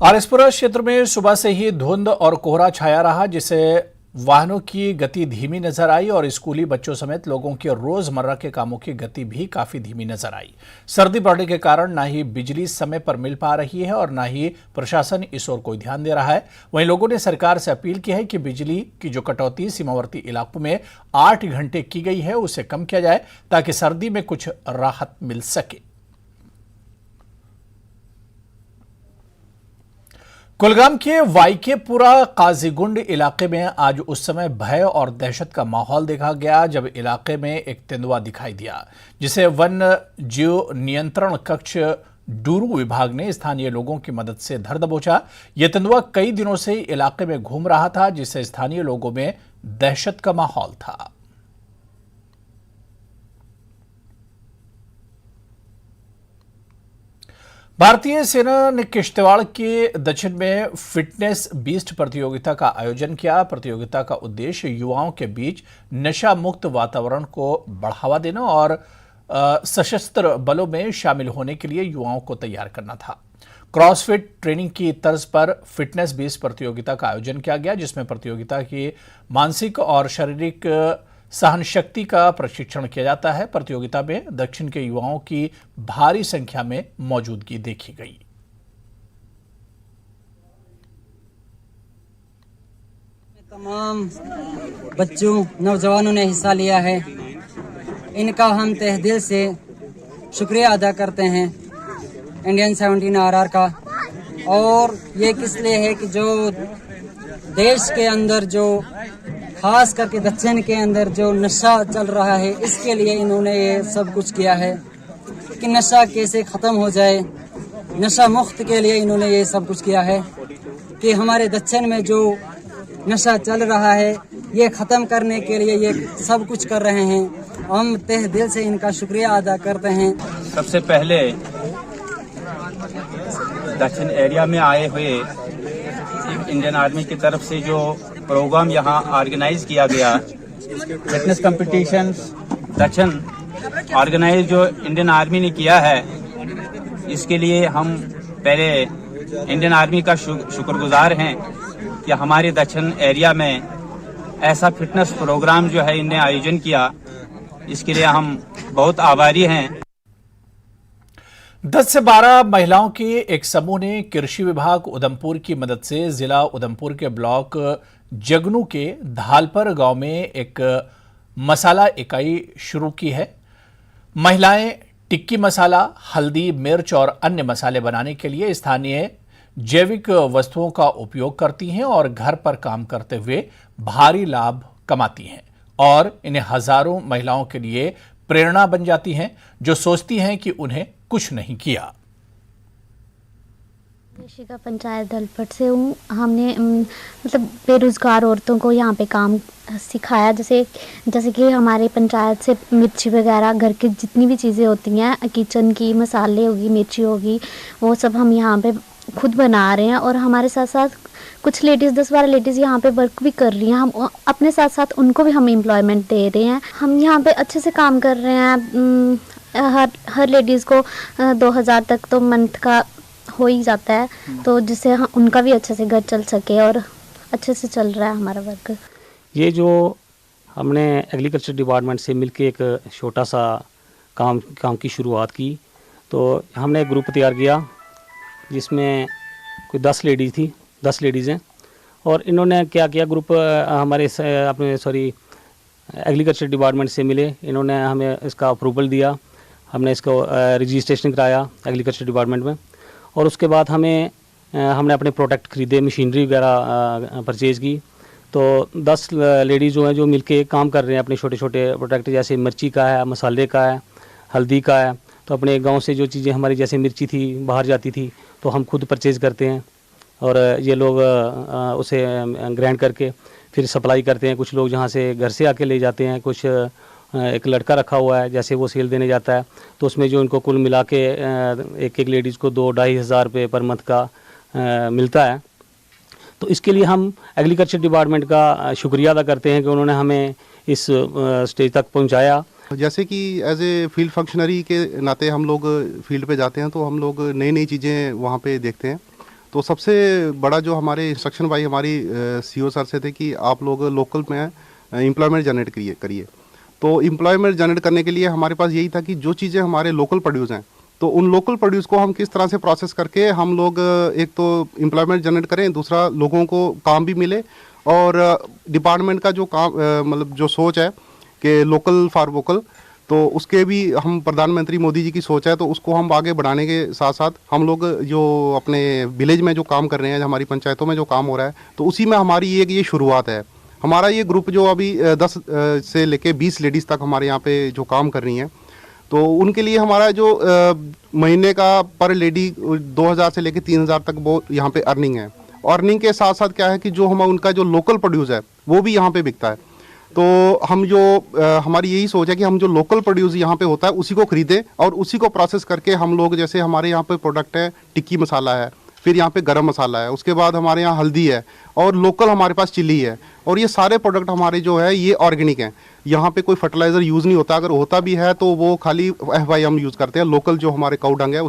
आरएसपुरा क्षेत्र में सुबह से ही धुंध और कोहरा छाया रहा, जिससे वाहनों की गति धीमी नजर आई और स्कूली बच्चों समेत लोगों के रोजमर्रा के कामों की गति भी काफी धीमी नजर आई। सर्दी बढ़ने के कारण न ही बिजली समय पर मिल पा रही है और न ही प्रशासन इस ओर कोई ध्यान दे रहा है। वहीं लोगों ने सरकार से अपील की है कि बिजली की जो कटौती सीमावर्ती इलाकों में 8 घंटे की गई है उसे कम किया जाए ताकि सर्दी में कुछ राहत मिल सके। कुलगाम के वाईकेपुरा काजीगुंड इलाके में आज उस समय भय और दहशत का माहौल देखा गया जब इलाके में एक तेंदुआ दिखाई दिया, जिसे वन्य जीव नियंत्रण कक्ष डूरू विभाग ने स्थानीय लोगों की मदद से धर दबोचा। यह तेंदुआ कई दिनों से इलाके में घूम रहा था, जिससे स्थानीय लोगों में दहशत का माहौल था। भारतीय सेना ने किश्तवाड़ के दक्षिण में फिटनेस बीस्ट प्रतियोगिता का आयोजन किया। प्रतियोगिता का उद्देश्य युवाओं के बीच नशा मुक्त वातावरण को बढ़ावा देना और सशस्त्र बलों में शामिल होने के लिए युवाओं को तैयार करना था। क्रॉसफिट ट्रेनिंग की तर्ज पर फिटनेस बीस्ट प्रतियोगिता का आयोजन किया गया, जिसमें प्रतियोगिता की मानसिक और शारीरिक सहन शक्ति का प्रशिक्षण किया जाता है। प्रतियोगिता में दक्षिण के युवाओं की भारी संख्या में मौजूदगी देखी गई। तमाम बच्चों नौजवानों ने हिस्सा लिया है, इनका हम तहे दिल से शुक्रिया अदा करते हैं इंडियन 17 RR का। और ये किस लिए है कि जो देश के अंदर जो खास करके दक्षिण के अंदर जो नशा चल रहा है, इसके लिए इन्होंने ये सब कुछ किया है कि नशा कैसे ख़त्म हो जाए। नशा मुक्त के लिए इन्होंने ये सब कुछ किया है कि हमारे दक्षिण में जो नशा चल रहा है ये ख़त्म करने के लिए ये सब कुछ कर रहे हैं। हम तहे दिल से इनका शुक्रिया अदा करते हैं। सबसे पहले दक्षिण एरिया में आए हुए इंडियन आर्मी की तरफ से जो प्रोग्राम यहाँ ऑर्गेनाइज किया गया, फिटनेस कंपटीशन दक्षिण ऑर्गेनाइज जो इंडियन आर्मी ने किया है, इसके लिए हम पहले इंडियन आर्मी का शुक्रगुजार हैं कि हमारे दक्षिण एरिया में ऐसा फिटनेस प्रोग्राम जो है इन्हें आयोजन किया, इसके लिए हम बहुत आभारी हैं। 10 से 12 महिलाओं के एक समूह ने कृषि विभाग उधमपुर की मदद से जिला उधमपुर के ब्लॉक जगनू के धालपर गांव में एक मसाला इकाई शुरू की है। महिलाएं टिक्की मसाला, हल्दी, मिर्च और अन्य मसाले बनाने के लिए स्थानीय जैविक वस्तुओं का उपयोग करती हैं और घर पर काम करते हुए भारी लाभ कमाती हैं और इन्हें हजारों महिलाओं के लिए प्रेरणा बन जाती हैं जो सोचती हैं कि उन्हें कुछ नहीं किया। का पंचायत दलपट से हूँ। हमने मतलब बेरोजगार औरतों को यहाँ पे काम सिखाया, जैसे कि हमारे पंचायत से मिर्ची वगैरह घर की जितनी भी चीज़ें होती हैं, किचन की मसाले होगी, मिर्ची होगी, वो सब हम यहाँ पे खुद बना रहे हैं। और हमारे साथ साथ कुछ लेडीज़ 10-12 लेडीज़ यहाँ पे वर्क भी कर रही हैं। हम अपने साथ साथ उनको भी हम एम्प्लॉयमेंट दे रहे हैं। हम यहाँ पे अच्छे से काम कर रहे हैं। हर लेडीज़ को 2000 तक तो मंथ का हो ही जाता है, तो जिससे उनका भी अच्छे से घर चल सके और अच्छे से चल रहा है हमारा वर्क। ये जो हमने एग्रीकल्चर डिपार्टमेंट से मिलके एक छोटा सा काम की शुरुआत की, तो हमने एक ग्रुप तैयार किया जिसमें कोई 10 लेडीज़ हैं। और इन्होंने क्या किया, ग्रुप हमारे एग्रीकल्चर डिपार्टमेंट से मिले, इन्होंने हमें इसका अप्रूवल दिया, हमने इसको रजिस्ट्रेशन कराया एग्रीकल्चर डिपार्टमेंट में। और उसके बाद हमने अपने प्रोडक्ट खरीदे, मशीनरी वगैरह परचेज़ की। तो 10 लेडीज़ जो हैं जो मिलके काम कर रहे हैं अपने छोटे छोटे प्रोडक्ट, जैसे मिर्ची का है, मसाले का है, हल्दी का है। तो अपने गांव से जो चीज़ें हमारी जैसे मिर्ची थी बाहर जाती थी, तो हम खुद परचेज़ करते हैं और ये लोग उसे ग्राइंड करके फिर सप्लाई करते हैं। कुछ लोग जहाँ से घर से आके ले जाते हैं, कुछ एक लड़का रखा हुआ है जैसे वो सेल देने जाता है, तो उसमें जो इनको कुल मिला के एक लेडीज़ को 2-2.5 हज़ार रुपये पर मंथ का मिलता है। तो इसके लिए हम एग्रीकल्चर डिपार्टमेंट का शुक्रिया अदा करते हैं कि उन्होंने हमें इस स्टेज तक पहुंचाया। जैसे कि एज ए फील्ड फंक्शनरी के नाते हम लोग फील्ड पे जाते हैं, तो हम लोग नई नई चीज़ें वहाँ पे देखते हैं। तो सबसे बड़ा जो हमारे इंस्ट्रक्शन भाई हमारी सीओ सर से थे कि आप लोग लोकल में एम्प्लॉयमेंट जनरेट करिए। तो एम्प्लॉयमेंट जनरेट करने के लिए हमारे पास यही था कि जो चीज़ें हमारे लोकल प्रोड्यूस हैं तो उन लोकल प्रोड्यूस को हम किस तरह से प्रोसेस करके हम लोग एक तो एम्प्लॉयमेंट जनरेट करें, दूसरा लोगों को काम भी मिले और डिपार्टमेंट का जो काम मतलब जो सोच है कि लोकल फॉर वोकल, तो उसके भी हम प्रधानमंत्री मोदी जी की सोच है तो उसको हम आगे बढ़ाने के साथ साथ हम लोग जो अपने विलेज में जो काम कर रहे हैं, हमारी पंचायतों में जो काम हो रहा है, तो उसी में हमारी एक ये शुरुआत है। हमारा ये ग्रुप जो अभी 10 से लेके 20 लेडीज़ तक हमारे यहाँ पे जो काम कर रही हैं, तो उनके लिए हमारा जो महीने का पर लेडी 2000 से लेके 3000 तक वो यहाँ पे अर्निंग है। अर्निंग के साथ साथ क्या है कि जो हम उनका जो लोकल प्रोड्यूस है वो भी यहाँ पे बिकता है। तो हम जो हमारी यही सोच है कि हम जो लोकल प्रोड्यूस यहाँ पे होता है उसी को खरीदें और उसी को प्रोसेस करके हम लोग, जैसे हमारे यहाँ पे प्रोडक्ट है टिक्की मसाला है, फिर यहाँ पे गरम मसाला है, उसके बाद हमारे यहाँ हल्दी है और लोकल हमारे पास चिली है, और ये सारे प्रोडक्ट हमारे जो है ये ऑर्गेनिक हैं। यहाँ पे कोई फर्टिलाइज़र यूज़ नहीं होता, अगर होता भी है तो वो खाली FYM यूज़ करते हैं। लोकल जो हमारे काऊ डंग है